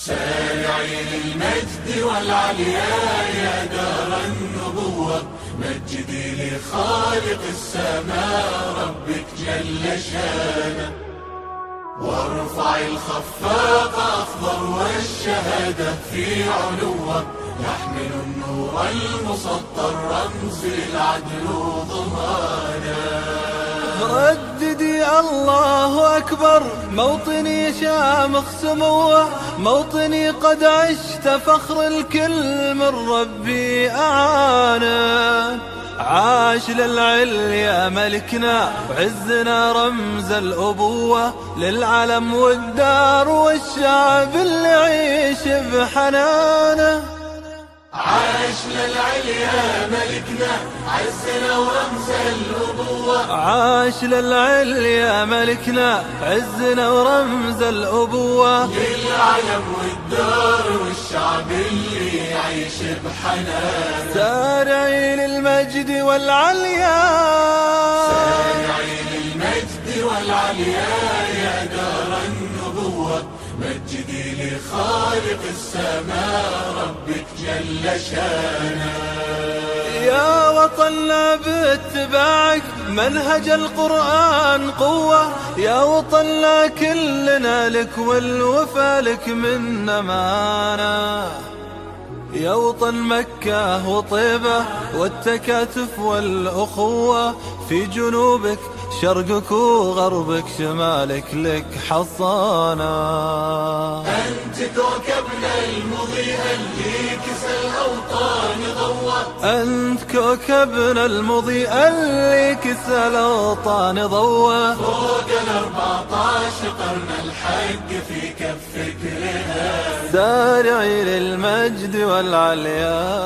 سارعي للمجد والعلياء يا دار النبوة، مجدي لخالق السماء ربك جل شانه، وارفعي الخفاق أخضر والشهادة في علوه، يحمل النور المسطر رمز العدل ضمانا. رددي الله أكبر، موطني شامخ سموه، موطني قد عشت فخر الكل من ربي أعانه. عاش للعليا ملكنا وعزنا رمز الأبوة، للعلم والدار والشعب اللي يعيش بحنانه. عاش للعليا ملكنا عزنا ورمز الأبوة، عاش للعليا ملكنا عزنا ورمز الأبوة، للعلم والدار والشعب اللي يعيش بحنان. سارعي للمجد والعليا، سارعي للمجد والعليا يا دار النبوة، مجدي لخالق السماء ربك جل شانه. يا وطننا باتباعك منهج القرآن قوة، يا وطننا كلنا لك والوفا لك منا معانا. يا وطن مكة وطيبة والتكاتف والأخوة، في جنوبك شرقك وغربك شمالك لك حصانة. أنت كوكبنا المضيء اللي كسى الأوطان ضوى، أنت كوكبنا المضيء اللي كسى الأوطان ضوى، فوق 14 قرن الحق في كفك لها. سارعي للمجد والعليا.